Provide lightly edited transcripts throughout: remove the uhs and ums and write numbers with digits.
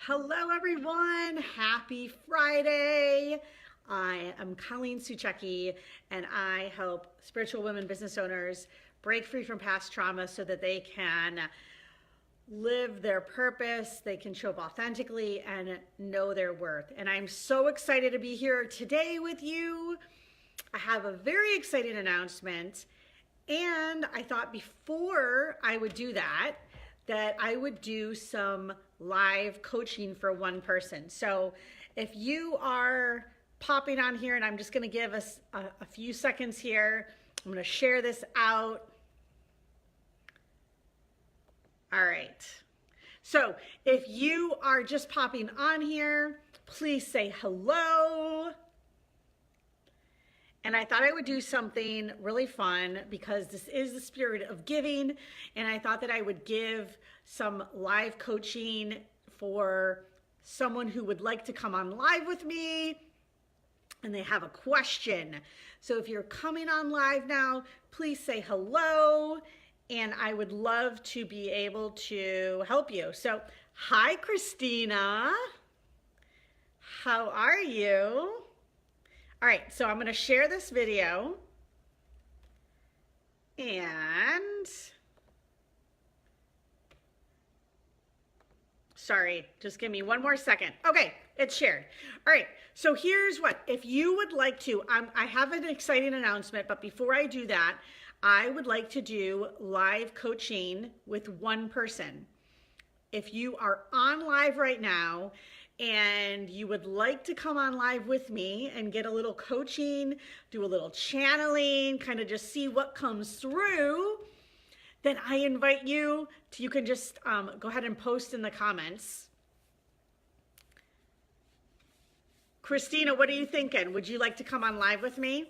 Hello everyone, happy Friday. I am Colleen Suchecki and I help spiritual women business owners break free from past trauma so that they can live their purpose, they can show up authentically and know their worth. And I'm so excited to be here today with you. I have a very exciting announcement, and I thought before I would do that I would do some live coaching for one person. So if you are popping on here, and I'm just going to give us a few seconds here, I'm going to share this out. All right. So if you are just popping on here, please say hello. And I thought I would do something really fun because this is the spirit of giving. And I thought that I would give some live coaching for someone who would like to come on live with me and they have a question. So if you're coming on live now, please say hello. And I would love to be able to help you. So, hi, Christina. How are you? All right, so I'm gonna share this video and sorry, just give me one more second. Okay, it's shared. All right, so here's what, if you would like to, I have an exciting announcement, but before I do that, I would like to do live coaching with one person. If you are on live right now, and you would like to come on live with me and get a little coaching, do a little channeling, kind of just see what comes through, then I invite you to, you can just go ahead and post in the comments. Christina, what are you thinking? Would you like to come on live with me?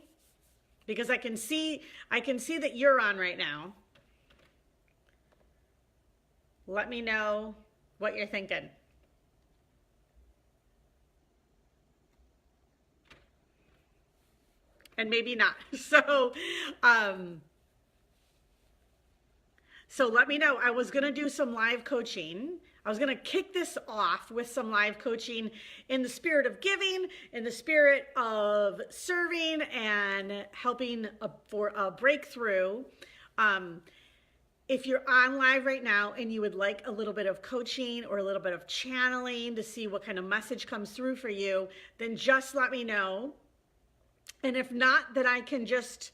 Because I can see that you're on right now. Let me know what you're thinking. And maybe not. So let me know. I was going to do some live coaching. I was going to kick this off with some live coaching in the spirit of giving, in the spirit of serving and helping for a breakthrough. If you're on live right now and you would like a little bit of coaching or a little bit of channeling to see what kind of message comes through for you, then just let me know. And if not, then I can just,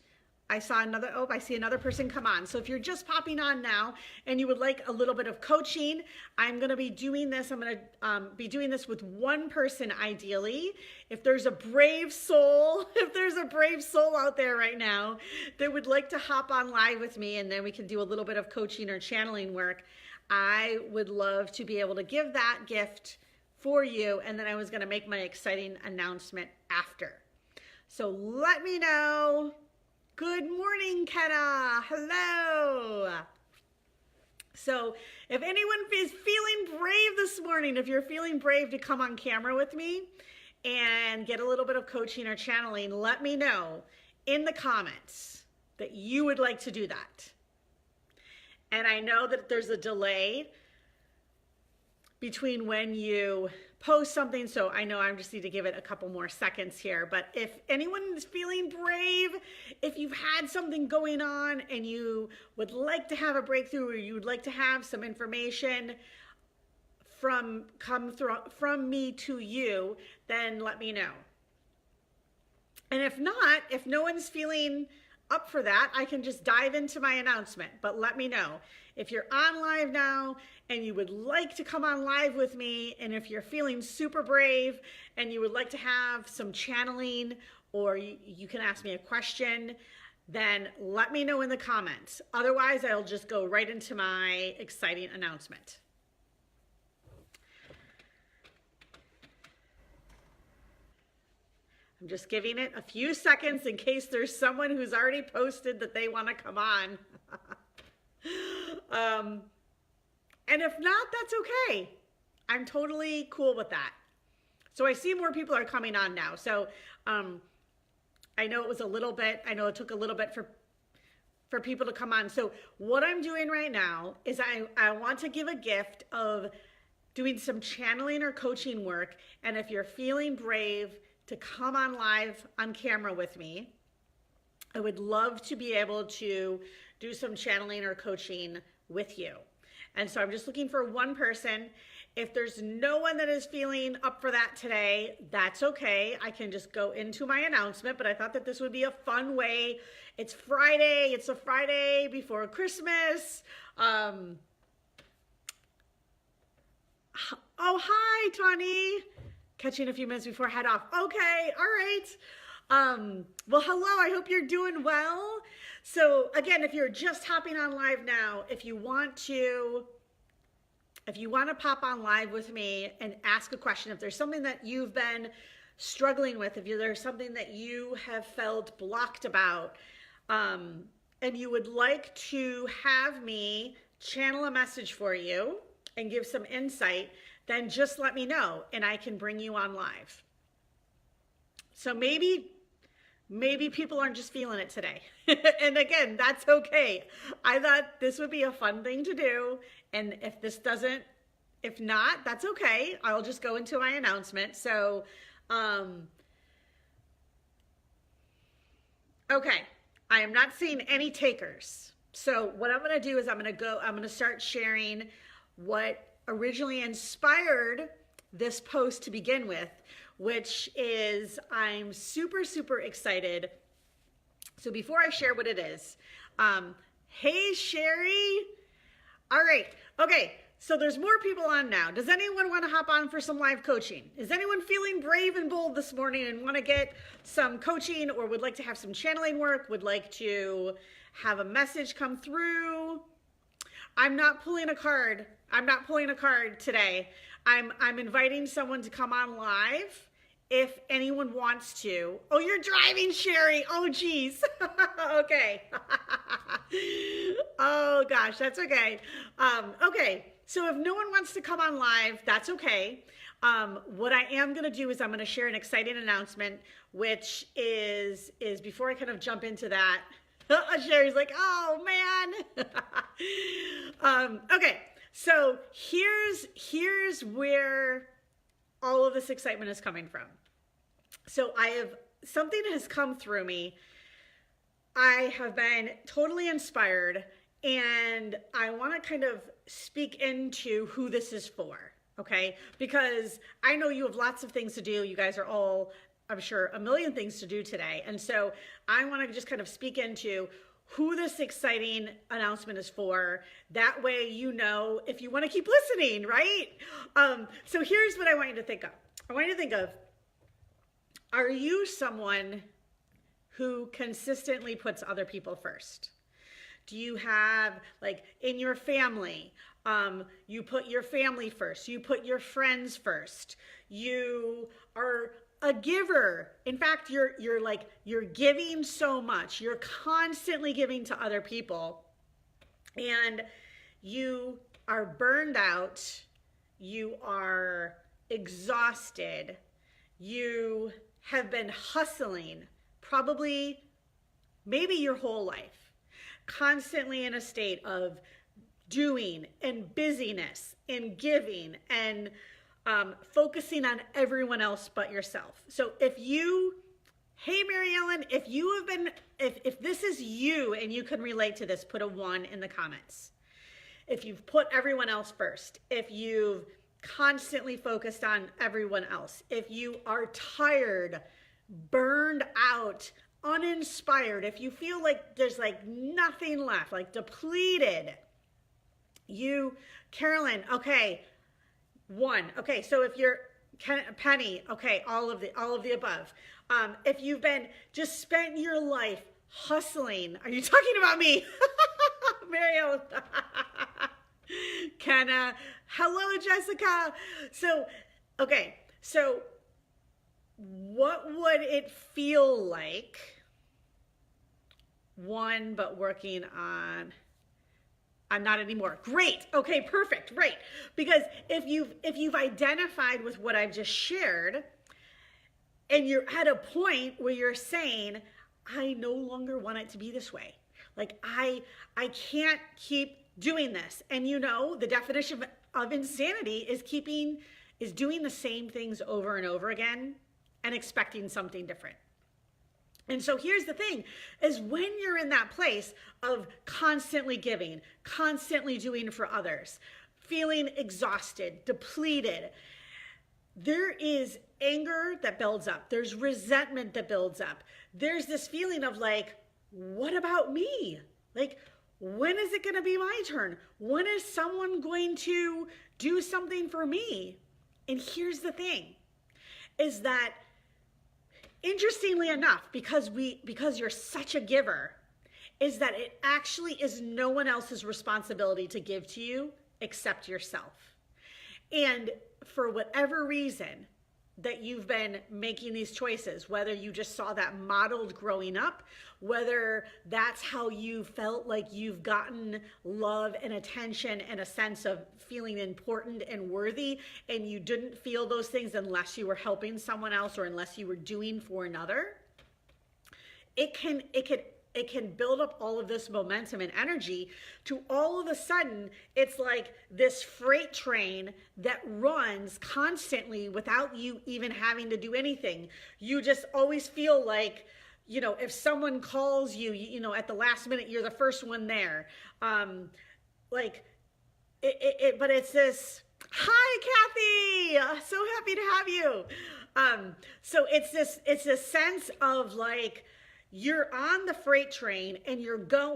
I see another person come on. So if you're just popping on now and you would like a little bit of coaching, I'm going to be doing this. I'm going to be doing this with one person ideally. If there's a brave soul, out there right now that would like to hop on live with me and then we can do a little bit of coaching or channeling work, I would love to be able to give that gift for you. And then I was going to make my exciting announcement after. So let me know. Good morning, Kenna. Hello. So if anyone is feeling brave this morning, if you're feeling brave to come on camera with me and get a little bit of coaching or channeling, let me know in the comments that you would like to do that. And I know that there's a delay between when you post something, so I know I just need to give it a couple more seconds here. But if anyone is feeling brave, if you've had something going on and you would like to have a breakthrough or you would like to have some information from me to you, then let me know. And if not, if no one's feeling up for that, I can just dive into my announcement, but let me know. If you're on live now and you would like to come on live with me, and if you're feeling super brave and you would like to have some channeling or you can ask me a question, then let me know in the comments. Otherwise, I'll just go right into my exciting announcement. I'm just giving it a few seconds in case there's someone who's already posted that they want to come on. And if not, that's okay. I'm totally cool with that. So I see more people are coming on now. So I know it was a little bit, I know it took a little bit for people to come on. So what I'm doing right now is I want to give a gift of doing some channeling or coaching work. And if you're feeling brave to come on live on camera with me, I would love to be able to do some channeling or coaching with you. And so I'm just looking for one person. If there's no one that is feeling up for that today, that's okay. I can just go into my announcement, but I thought that this would be a fun way. It's Friday. It's a Friday before Christmas. Oh, hi, Tawny. Catching a few minutes before I head off. Okay, all right. Well, hello, I hope you're doing well. So again, if you're just hopping on live now, if you want to pop on live with me and ask a question, if there's something that you've been struggling with, there's something that you have felt blocked about, and you would like to have me channel a message for you and give some insight, then just let me know and I can bring you on live. So maybe people aren't just feeling it today. And again, that's okay. I thought this would be a fun thing to do. And if not, that's okay. I'll just go into my announcement. So, okay. I am not seeing any takers. So what I'm going to do is I'm going to start sharing what originally inspired this post to begin with, which is I'm super, super excited. So before I share what it is, hey, Sherry. All right. Okay. So there's more people on now. Does anyone want to hop on for some live coaching? Is anyone feeling brave and bold this morning and want to get some coaching, or would like to have some channeling work, would like to have a message come through? I'm not pulling a card. I'm not pulling a card today. I'm inviting someone to come on live if anyone wants to. Oh, you're driving, Sherry. Oh, geez. Okay. Oh, gosh, that's okay. Okay, so if no one wants to come on live, that's okay. What I am going to do is I'm going to share an exciting announcement, which is before I kind of jump into that. Sherry's like, oh, man. Okay, so here's where all of this excitement is coming from. So something has come through me. I have been totally inspired, and I want to kind of speak into who this is for, okay? Because I know you have lots of things to do. You guys are all, I'm sure, a million things to do today. And so I want to just kind of speak into who this exciting announcement is for. That way, you know, if you want to keep listening, right? So here's what I want you to think of. I want you to think of, are you someone who consistently puts other people first? Do you have, like, in your family, you put your family first, you put your friends first, you are a giver. In fact, you're giving so much. You're constantly giving to other people, and you are burned out. You are exhausted. You have been hustling probably maybe your whole life, constantly in a state of doing and busyness and giving and focusing on everyone else but yourself. So hey, Mary Ellen, if this is you and you can relate to this, put a 1 in the comments. If you've put everyone else first, if you've constantly focused on everyone else, if you are tired, burned out, uninspired, if you feel like there's like nothing left, like depleted, Carolyn, okay, 1. Okay, so if you're Penny, okay, all of the above. If you've been just spent your life hustling, are you talking about me? Mariel. Kenna, hello, Jessica. So, okay, so what would it feel like? 1, but working on, I'm not anymore. Great. Okay, perfect. Right. Because if you've identified with what I've just shared, and you're at a point where you're saying, I no longer want it to be this way. Like I can't keep doing this. And you know, the of insanity is doing the same things over and over again and expecting something different. And so here's the thing, is when you're in that place of constantly giving, constantly doing for others, feeling exhausted, depleted, there is anger that builds up. There's resentment that builds up. There's this feeling of like, what about me? Like, when is it going to be my turn? When is someone going to do something for me? And here's the thing, is that interestingly enough, because you're such a giver, is that it actually is no one else's responsibility to give to you except yourself. And for whatever reason that you've been making these choices, whether you just saw that modeled growing up, whether that's how you felt like you've gotten love and attention and a sense of feeling important and worthy, and you didn't feel those things unless you were helping someone else or unless you were doing for another, it can build up all of this momentum and energy to all of a sudden, it's like this freight train that runs constantly without you even having to do anything. You just always feel like, you know, if someone calls you, you know, at the last minute, you're the first one there. But it's this, hi, Kathy, so happy to have you. So it's this sense of like, you're on the freight train and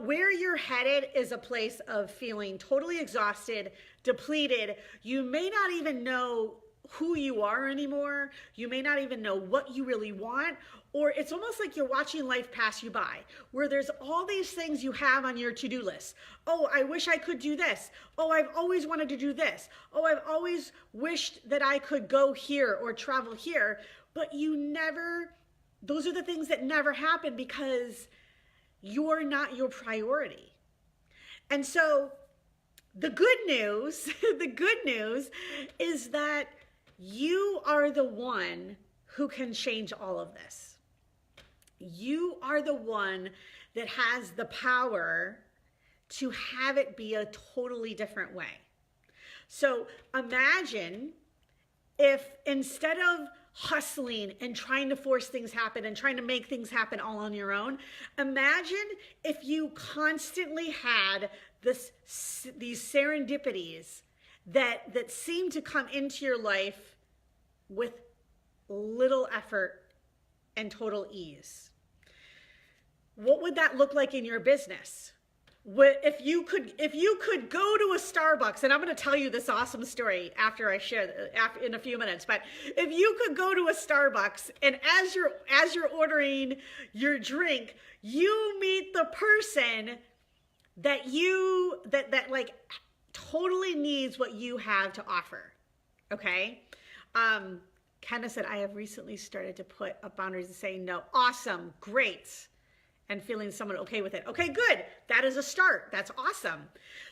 where you're headed is a place of feeling totally exhausted, depleted. You may not even know who you are anymore. You may not even know what you really want, or it's almost like you're watching life pass you by, where there's all these things you have on your to-do list. Oh, I wish I could do this. Oh, I've always wanted to do this. Oh, I've always wished that I could go here or travel here, but those are the things that never happen because you're not your priority. And so the good news is that you are the one who can change all of this. You are the one that has the power to have it be a totally different way. So imagine if instead of hustling and trying to force things happen and trying to make things happen all on your own, imagine if you constantly had these serendipities that seem to come into your life with little effort and total ease. What would that look like in your business? If you could go to a Starbucks, and I'm going to tell you this awesome story after I share in a few minutes, but if you could go to a Starbucks and as you're ordering your drink, you meet the person that like totally needs what you have to offer. Okay? Kenna said, I have recently started to put up boundaries and say no. Awesome, great. And feeling someone okay with it. Okay, good. That is a start. That's awesome.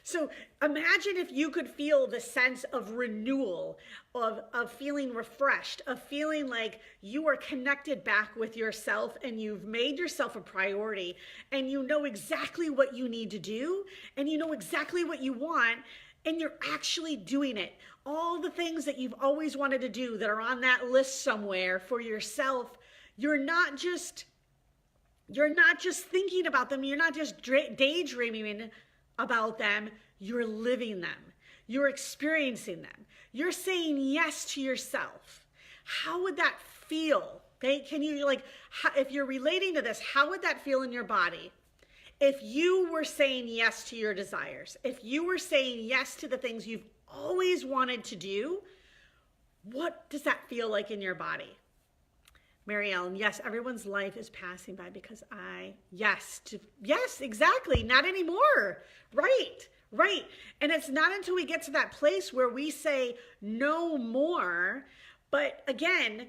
So imagine if you could feel the sense of renewal, of feeling refreshed, of feeling like you are connected back with yourself and you've made yourself a priority and you know exactly what you need to do and you know exactly what you want and you're actually doing it. All the things that you've always wanted to do that are on that list somewhere for yourself, you're not just thinking about them. You're not just daydreaming about them. You're living them. You're experiencing them. You're saying yes to yourself. How would that feel? Okay, if you're relating to this, how would that feel in your body? If you were saying yes to your desires, if you were saying yes to the things you've always wanted to do, what does that feel like in your body? Mary Ellen, yes, everyone's life is passing by because yes, exactly, not anymore. Right. And it's not until we get to that place where we say no more. But again,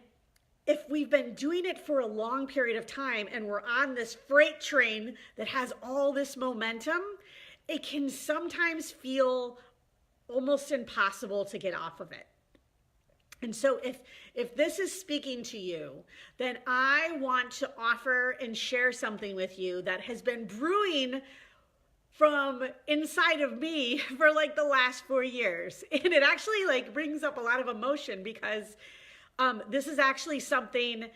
if we've been doing it for a long period of time and we're on this freight train that has all this momentum, it can sometimes feel almost impossible to get off of it. And so if this is speaking to you, then I want to offer and share something with you that has been brewing from inside of me for like the last 4 years. And it actually like brings up a lot of emotion because this is actually something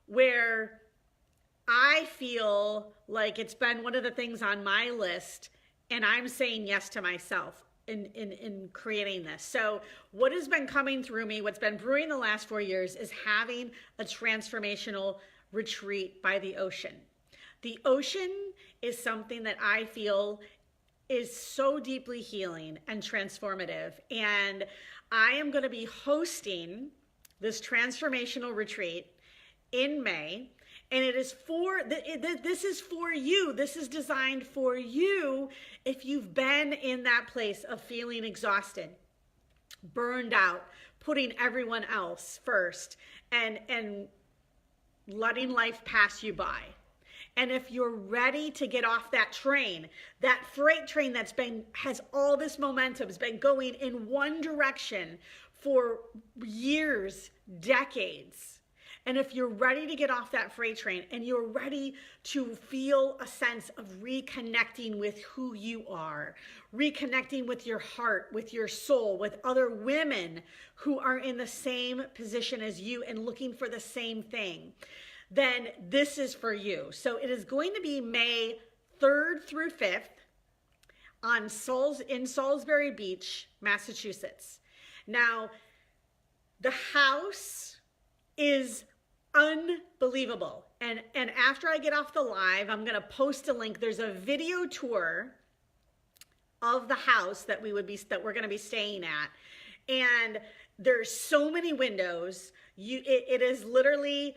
where I feel like it's been one of the things on my list, and I'm saying yes to myself in creating this. So what has been coming through me, what's been brewing the last 4 years, is having a transformational retreat by the ocean. The ocean is something that I feel is so deeply healing and transformative. And I am going to be hosting this transformational retreat in May. And it is this is for you. This is designed for you if you've been in that place of feeling exhausted, burned out, putting everyone else first, and letting life pass you by. And if you're ready to get off that train, that freight train has all this momentum, has been going in one direction for years, decades. And if you're ready to get off that freight train and you're ready to feel a sense of reconnecting with who you are, reconnecting with your heart, with your soul, with other women who are in the same position as you and looking for the same thing, then this is for you. So it is going to be May 3rd through 5th in Salisbury Beach, Massachusetts. Now, the house is unbelievable. And after I get off the live, I'm going to post a link. There's a video tour of the house that we're going to be staying at. And there's so many windows. It is literally,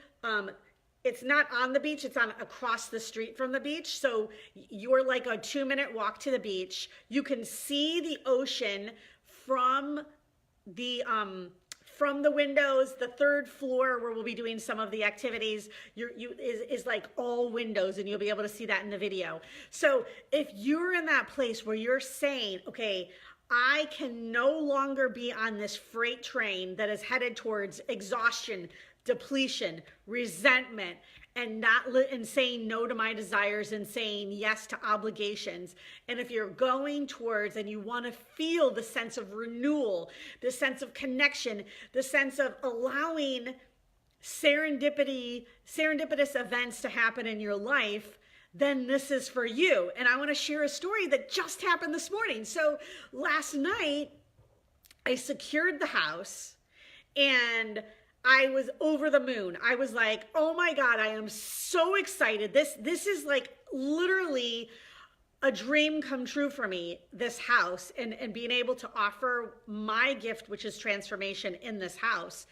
it's not on the beach, it's across the street from the beach. So you're like a 2-minute walk to the beach. You can see the ocean from the windows. The 3rd floor where we'll be doing some of the activities is like all windows, and you'll be able to see that in the video. So if you're in that place where you're saying, okay, I can no longer be on this freight train that is headed towards exhaustion, depletion, resentment, and saying no to my desires and saying yes to obligations. And if you're going towards and you want to feel the sense of renewal, the sense of connection, the sense of allowing serendipitous events to happen in your life, then this is for you. And I want to share a story that just happened this morning. So last night I secured the house and I was over the moon. I was like, oh my God, I am so excited. This is like literally a dream come true for me, this house, and being able to offer my gift, which is transformation, in this house.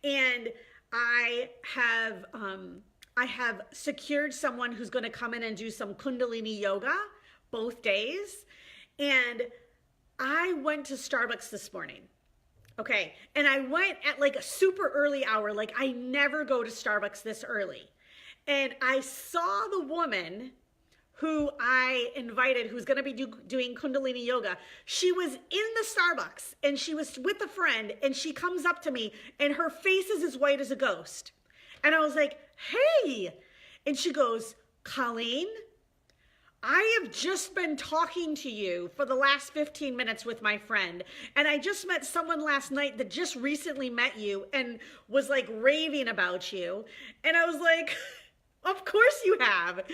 And I have secured someone who's going to come in and do some Kundalini yoga both days. And I went to Starbucks this morning. Okay, and I went at like a super early hour. Like I never go to Starbucks this early. And I saw the woman who I invited, who's going to be doing Kundalini yoga. She was in the Starbucks and she was with a friend, and she comes up to me and her face is as white as a ghost. And I was like, hey. And she goes, Colleen, I have just been talking to you for the last 15 minutes with my friend. And I just met someone last night that just recently met you and was like raving about you. And I was like, of course you have.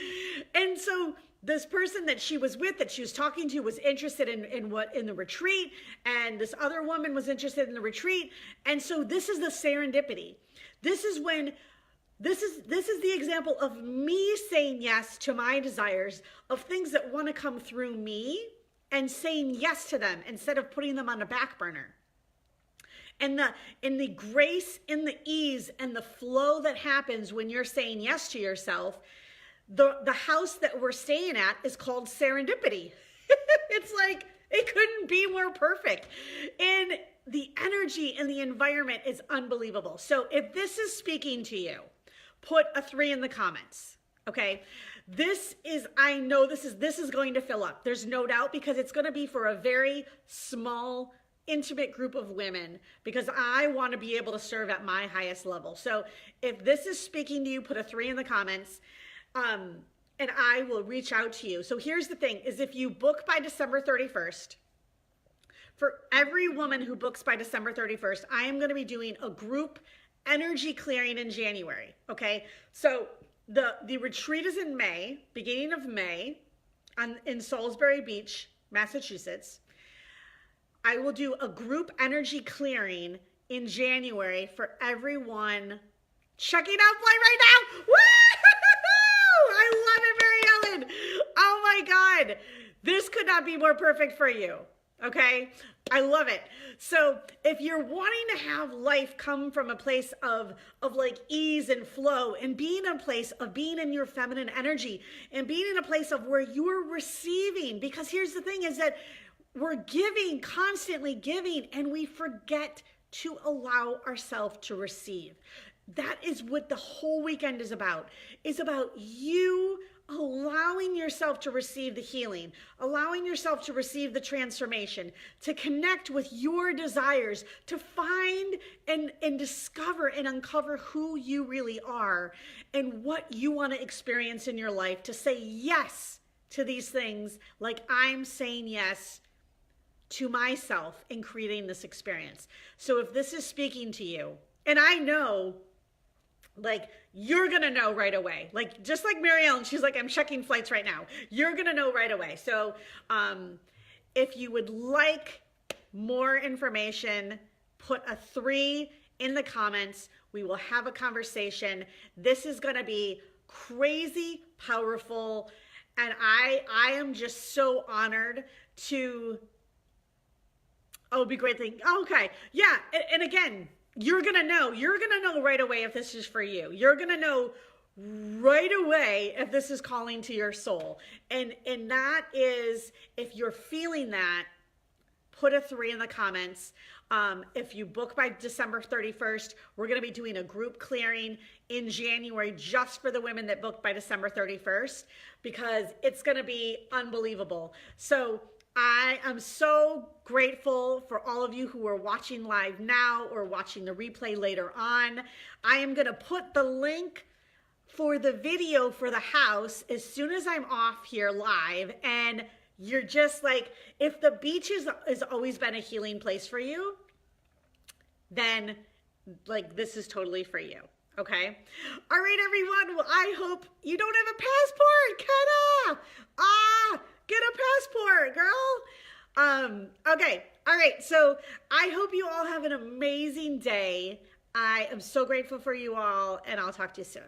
And so this person that she was with, that she was talking to, was interested in the retreat. And this other woman was interested in the retreat. And so this is the serendipity. This is the example of me saying yes to my desires, of things that want to come through me, and saying yes to them instead of putting them on the back burner. And the grace, in the ease, and the flow that happens when you're saying yes to yourself, the house that we're staying at is called Serendipity. It's like, it couldn't be more perfect. And the energy and the environment is unbelievable. So if this is speaking to you, put a 3 in the comments. Okay. I know this is going to fill up. There's no doubt, because it's going to be for a very small, intimate group of women, because I want to be able to serve at my highest level. So if this is speaking to you, put a 3 in the comments. and I will reach out to you. So here's the thing, is if you book by December 31st, for every woman who books by December 31st, I am going to be doing a group energy clearing in January. Okay. So the retreat is in May, beginning of May, in Salisbury Beach, Massachusetts. I will do a group energy clearing in January for everyone checking out Play right now. Woo! I love it, Mary Ellen. Oh my God. This could not be more perfect for you. Okay. I love it. So if you're wanting to have life come from a place of like ease and flow, and being in a place of being in your feminine energy, and being in a place of where you're receiving, because here's the thing is that we're giving, constantly giving, and we forget to allow ourselves to receive. That is what the whole weekend is about. It's about you allowing yourself to receive the healing, allowing yourself to receive the transformation, to connect with your desires, to find and discover and uncover who you really are and what you want to experience in your life, to say yes to these things like I'm saying yes to myself in creating this experience. So if this is speaking to you, and I know, like, you're going to know right away. Like, just like Mary Ellen, she's like, I'm checking flights right now. You're going to know right away. So if you would like more information, put a 3 in the comments. We will have a conversation. This is going to be crazy powerful. And I am just so honored to, oh, it'd be a great thing. Oh, okay. Yeah. And again, you're going to know right away if this is for you. You're going to know right away if this is calling to your soul. And that is, if you're feeling that, put a 3 in the comments. If you book by December 31st, we're going to be doing a group clearing in January just for the women that booked by December 31st, because it's going to be unbelievable. So I am so grateful for all of you who are watching live now or watching the replay later on. I am going to put the link for the video for the house as soon as I'm off here live. And you're just like, if the beach has always been a healing place for you, then like this is totally for you. Okay. All right, everyone. Well, I hope you don't have a passport. Kenna! Get a passport, girl. Okay. All right. So I hope you all have an amazing day. I am so grateful for you all, and I'll talk to you soon.